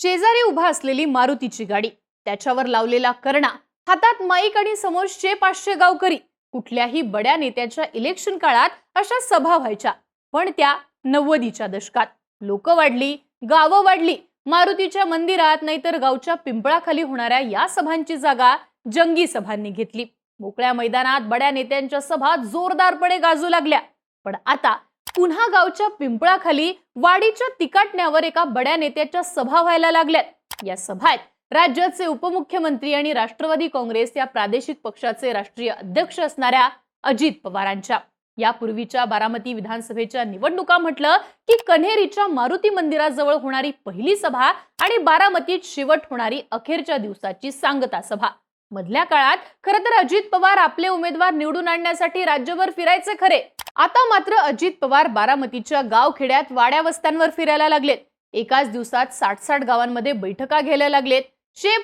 शेजारी उभा असलेली मारुतीची गाडी, त्याच्यावर लावलेला कर्णा, हातात माईक आणि समोर 500 गावकरी. कुठल्याही बड्या नेत्याच्या इलेक्शन काळात अशा सभा व्हायच्या. पण त्या 90च्या दशकात लोक वाढली, गावं वाढली. मारुतीच्या मंदिरात नाहीतर गावच्या पिंपळाखाली होणाऱ्या या सभांची जागा जंगी सभांनी घेतली. मोकळ्या मैदानात बड्या नेत्यांच्या सभा जोरदारपणे गाजू लागल्या. पण आता पुन्हा गावच्या पिंपळाखाली वाडीच्या तिकाटण्यावर एका बड्या नेत्याच्या सभा व्हायला लागल्यात. या सभात राज्याचे उपमुख्यमंत्री आणि राष्ट्रवादी काँग्रेस या प्रादेशिक पक्षाचे राष्ट्रीय अध्यक्ष असणाऱ्या अजित पवारांच्या. यापूर्वीच्या बारामती विधानसभेच्या निवडणुका म्हटलं की कन्हेरीच्या मारुती मंदिराजवळ होणारी पहिली सभा आणि बारामतीत शेवट होणारी अखेरच्या दिवसाची सांगता सभा. मधल्या काळात खरं तर अजित पवार आपले उमेदवार निवडून आणण्यासाठी राज्यभर फिरायचे खरे. आता मात्र अजित पवार बारामतीच्या गावखेड्यात वाड्या वस्त्यांवर फिरायला लागलेत. एकाच दिवसात 60 गावांमध्ये बैठका घ्यायला लागलेत.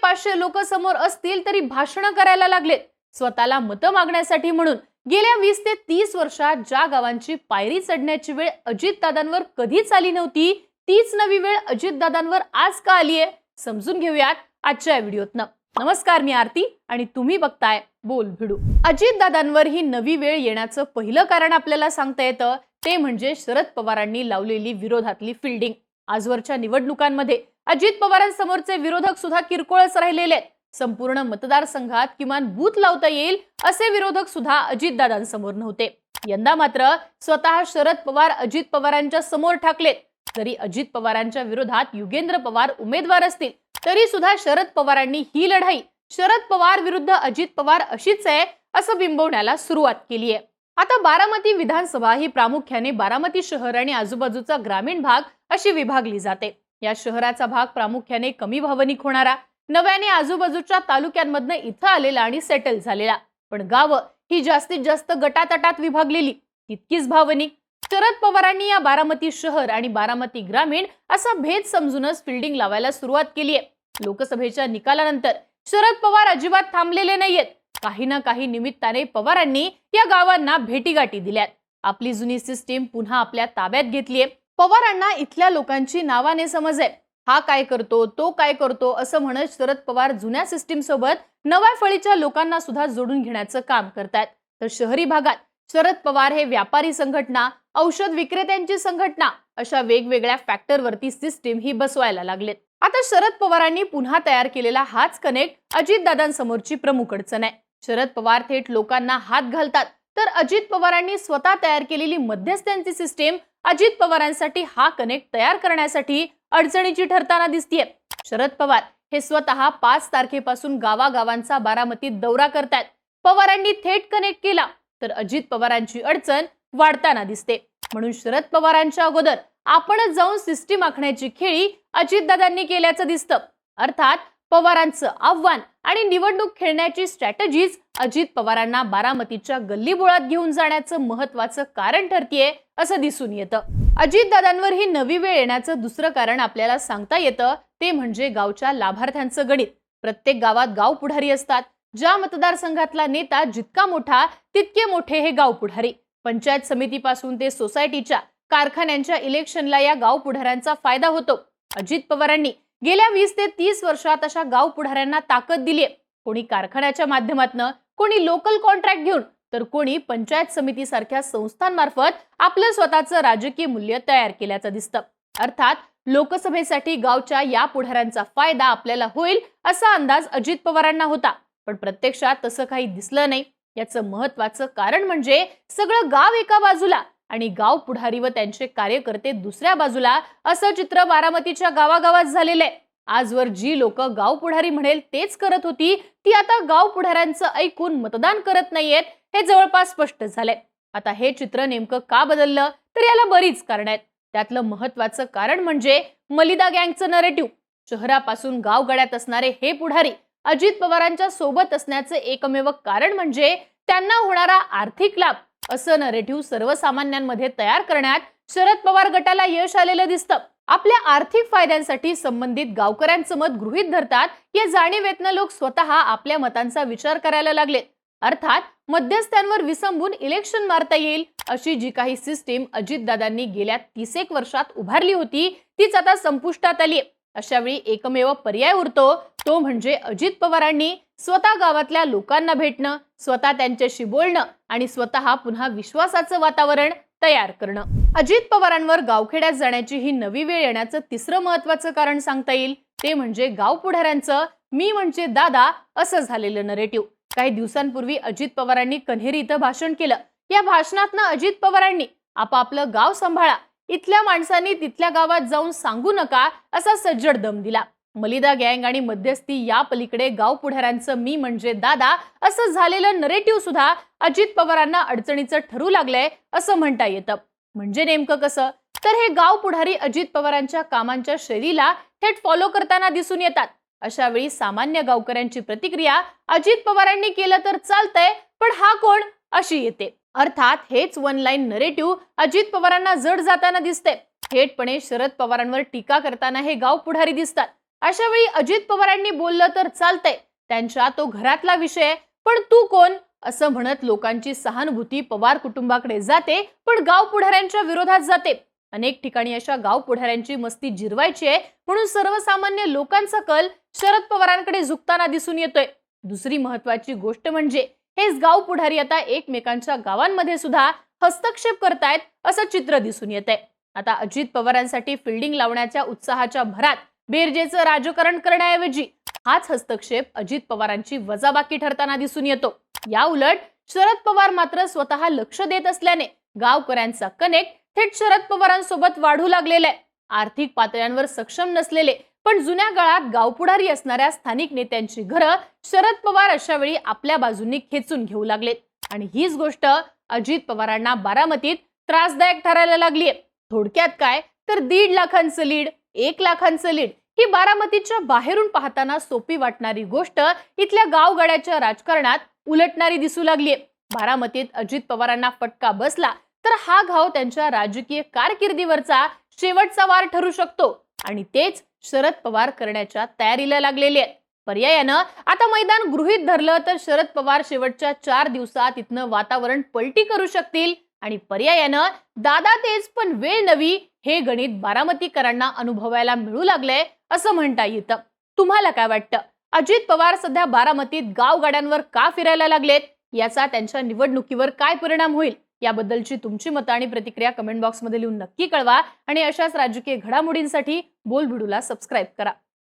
500 लोक समोर असतील तरी भाषण करायला लागलेत. स्वतःला मतं मागण्यासाठी म्हणून गेल्या 20 ते 30 वर्षात ज्या गावांची पायरी चढण्याची वेळ अजितदादांवर कधीच आली नव्हती, तीच नवी वेळ अजितदादांवर आज का आलीये, समजून घेऊयात आजच्या व्हिडिओतनं. नमस्कार, मी आरती आणि तुम्ही बघताय बोल भिडू. अजितदादांवर ही नवी वेळ येण्याचं पहिलं कारण आपल्याला सांगता येतं ते म्हणजे शरद पवारांनी लावलेली विरोधातली फिल्डिंग. आजवरच्या निवडणुकांमध्ये अजित पवारांसमोरचे विरोधक सुद्धा किरकोळच राहिलेले आहेत. संपूर्ण मतदारसंघात किमान बूथ लावता येईल असे विरोधक सुद्धा अजितदादांसमोर नव्हते. यंदा मात्र स्वतः शरद पवार अजित पवारांच्या समोर ठाकलेत. जरी अजित पवारांच्या विरोधात युगेंद्र पवार उमेदवार असतील तरी सुद्धा शरद पवारांनी ही लढाई शरद पवार विरुद्ध अजित पवार अशीच आहे असं बिंबवण्याला सुरुवात केली आहे. आता बारामती विधानसभा ही प्रामुख्याने बारामती शहर आणि आजूबाजूचा ग्रामीण भाग अशी विभागली जाते. या शहराचा भाग प्रामुख्याने कमी भावनिक होणारा, नव्याने आजूबाजूच्या तालुक्यांमधनं इथं आलेला आणि सेटल झालेला. पण गावं ही जास्तीत जास्त गटातटात विभागलेली, तितकीच भावनिक. शरद पवारांनी या बारामती शहर आणि बारामती ग्रामीण असा भेद समजूनच फिल्डिंग लावायला सुरुवात केली आहे. लोकसभेच्या निकालानंतर शरद पवार अजिबात थांबलेले नाहीयेत. काही ना काही निमित्ताने पवारांनी या गावांना भेटीगाठी दिल्यात. आपली जुनी सिस्टीम पुन्हा आपल्या ताब्यात घेतलीये. पवारांना इथल्या लोकांची नावाने समज आहे. हा काय करतो, तो काय करतो असं म्हणत शरद पवार जुन्या सिस्टीम सोबत नव्या फळीच्या लोकांना सुद्धा जोडून घेण्याचं काम करतायत. तर शहरी भागात शरद पवार हे व्यापारी संघटना, औषध विक्रेत्यांची संघटना अशा वेगवेगळ्या फॅक्टरवरती सिस्टीम ही बसवायला लागलेत. आता शरद पवारांनी पुन्हा तयार केलेला हाच कनेक्ट अजितदादांसमोरची प्रमुख अडचण आहे. शरद पवार थेट लोकांना हात घालतात, तर अजित पवारांनी स्वतः तयार केलेली मध्यस्थ्यांची सिस्टीम अजित पवारांसाठी हा कनेक्ट तयार करण्यासाठी अडचणीची ठरताना दिसतीये. शरद पवार हे स्वतः 5 तारखेपासून गावागावांचा बारामतीत दौरा करतायत. पवारांनी थेट कनेक्ट केला तर अजित पवारांची अडचण वाढताना दिसते. म्हणून शरद पवारांच्या अगोदर आपणच जाऊन सिस्टीम आखण्याची खेळी अजितदादांनी केल्याचं दिसतं. अर्थात पवारांचं आव्हान आणि निवडणूक खेळण्याची स्ट्रॅटेजीज अजित पवारांना बारामतीच्या गल्लीबोळात घेऊन जाण्याचं महत्वाचं कारण ठरतीये असं दिसून येतं. अजितदादांवर ही नवी वेळ येण्याचं दुसरं कारण आपल्याला सांगता येतं ते म्हणजे गावच्या लाभार्थ्यांचं गणित. प्रत्येक गावात गाव पुढारी असतात. ज्या मतदारसंघातला नेता जितका मोठा तितके मोठे हे गाव पुढारी. पंचायत समितीपासून ते सोसायटीच्या, कारखान्यांच्या इलेक्शनला या गाव पुढाऱ्यांचा फायदा होतो. अजित पवारांनी गेल्या 20 ते 30 वर्षात अशा गाव पुढाऱ्यांना ताकद दिलीये. कोणी कारखान्याच्या माध्यमातून, कोणी लोकल कॉन्ट्रॅक्ट घेऊन, तर कोणी पंचायत समिती सारख्या संस्थांमार्फत आपलं स्वतःचं राजकीय मूल्य तयार केल्याचं दिसतं. अर्थात लोकसभेसाठी गावच्या या पुढाऱ्यांचा फायदा आपल्याला होईल असा अंदाज अजित पवारांना होता. पण प्रत्यक्षात तसं काही दिसलं नाही. याचं महत्वाचं कारण म्हणजे सगळं गाव एका बाजूला आणि गाव पुढारी व त्यांचे कार्यकर्ते दुसऱ्या बाजूला असं चित्र बारामतीच्या गावागावात झालेलं आहे. आजवर जी लोक गाव पुढारी म्हणेल तेच करत होती, ती आता गाव पुढाऱ्यांचं ऐकून मतदान करत नाहीयेत हे जवळपास स्पष्ट झालंय. आता हे चित्र नेमकं का बदललं तर याला बरीच कारण आहेत. त्यातलं महत्वाचं कारण म्हणजे मलिदा गँगचं नरेटिव्ह. शहरापासून गावगाड्यात असणारे हे पुढारी अजित पवारांच्या सोबत असण्याचे एकमेव कारण म्हणजे त्यांना होणारा आर्थिक लाभ असं नरेटिव्ह सर्वसामान्यांमध्ये तयार करण्यात शरद पवार गटाला यश आलेलं दिसतं. आपल्या आर्थिक फायद्यांसाठी संबंधित गावकऱ्यांचं मत गृहीत धरतात. या जाणीवेतनं लोक स्वतः आपल्या मतांचा विचार करायला लागलेत. अर्थात मध्यस्थ्यांवर विसंबून इलेक्शन मारता येईल अशी जी काही सिस्टीम अजितदादांनी गेल्या 30 वर्षात उभारली होती तीच आता संपुष्टात आली. अशा वेळी एकमेव पर्याय उरतो तो म्हणजे अजित पवारांनी स्वतः गावातल्या लोकांना भेटणं, स्वतः त्यांच्याशी बोलणं आणि स्वतः पुन्हा विश्वासाचं वातावरण तयार करणं. अजित पवारांवर गावखेड्यात जाण्याची ही नवी वेळ येण्याचं तिसरं महत्त्वाचं कारण सांगता येईल ते म्हणजे गाव पुढाऱ्यांचं मी म्हणजे दादा असं झालेलं नरेटिव्ह. काही दिवसांपूर्वी अजित पवारांनी कन्हेरी इथं भाषण केलं. या भाषणातनं अजित पवारांनी आपापलं गाव सांभाळा, इथल्या माणसांनी तिथल्या गावात जाऊन सांगू नका असा सज्जड दम दिला. मलिदा गँग आणि मध्यस्थी या पलीकडे गाव पुढाऱ्यांचं मी म्हणजे दादा असं झालेलं नरेटिव्ह सुद्धा अजित पवारांना अडचणीचं ठरू लागलंय असं म्हणता येतं. म्हणजे नेमकं कसं तर हे गाव पुढारी अजित पवारांच्या कामांच्या शैलीला थेट फॉलो करताना दिसून येतात. अशा वेळी सामान्य गावकऱ्यांची प्रतिक्रिया अजित पवारांनी केलं तर चालतंय पण हा कोण अशी येते. अर्थात हेच वन लाईन नरेटिव्ह अजित पवारांना जड जाताना दिसते. थेटपणे शरद पवारांवर टीका करताना हे गाव पुढारी दिसतात. अशा वेळी अजित पवारांनी बोललं तर चालतंय, त्यांच्या तो घरातला विषय, पण तू कोण असं म्हणत लोकांची सहानुभूती पवार कुटुंबाकडे जाते पण गाव पुढाऱ्यांच्या विरोधात जाते. अनेक ठिकाणी अशा गाव पुढाऱ्यांची मस्ती जिरवायची आहे म्हणून सर्वसामान्य लोकांचा कल शरद पवारांकडे झुकताना दिसून येतोय. दुसरी महत्वाची गोष्ट म्हणजे हेच गाव पुढारी आता एकमेकांच्या गावांमध्ये सुद्धा हस्तक्षेप करतायत असं चित्र दिसून येतंय. आता अजित पवारांसाठी फिल्डिंग लावण्याच्या उत्साहाच्या भरात बेरजेचं राजकारण करण्याऐवजी हाच हस्तक्षेप अजित पवारांची वजाबाकी ठरताना दिसून येतो. या उलट शरद पवार मात्र स्वतः लक्ष देत असल्याने गावकऱ्यांचा कनेक्ट थेट शरद पवारांसोबत वाढू लागलेला आहे. आर्थिक पातळ्यांवर सक्षम नसलेले पण जुन्या काळात गावपुढारी असणाऱ्या स्थानिक नेत्यांची घरं शरद पवार अशा वेळी आपल्या बाजूंनी खेचून घेऊ लागलेत आणि हीच गोष्ट अजित पवारांना बारामतीत त्रासदायक ठरायला लागलीय. थोडक्यात काय तर 1.5 लाखांचं लीड, 1 लाखांचं लीड ही बारामतीच्या बाहेरून पाहताना सोपी वाटणारी गोष्ट इथल्या गावगाड्याच्या राजकारणात उलटणारी दिसू लागलीय. बारामतीत अजित पवारांना फटका बसला तर हा घाव त्यांच्या राजकीय कारकिर्दीवरचा शेवटचा वार ठरू शकतो आणि तेच शरद पवार करण्याच्या तयारीला लागलेले आहेत. पर्यायानं आता मैदान गृहीत धरलं तर शरद पवार शेवटच्या 4 दिवसात इथनं वातावरण पलटी करू शकतील आणि पर्यायानं दादा तेच पण वेळ नवी हे गणित बारामतीकरांना अनुभवायला मिळू लागलंय असं म्हणता येतं. तुम्हाला काय वाटतं? अजित पवार सध्या बारामतीत गावगाड्यांवर का फिरायला लागलेत? याचा त्यांच्या निवडणुकीवर काय परिणाम होईल? याबद्दलची तुमची मतं आणि प्रतिक्रिया कमेंट बॉक्समध्ये लिहून नक्की कळवा आणि अशाच राजकीय घडामोडींसाठी बोलबिडूला सबस्क्राईब करा.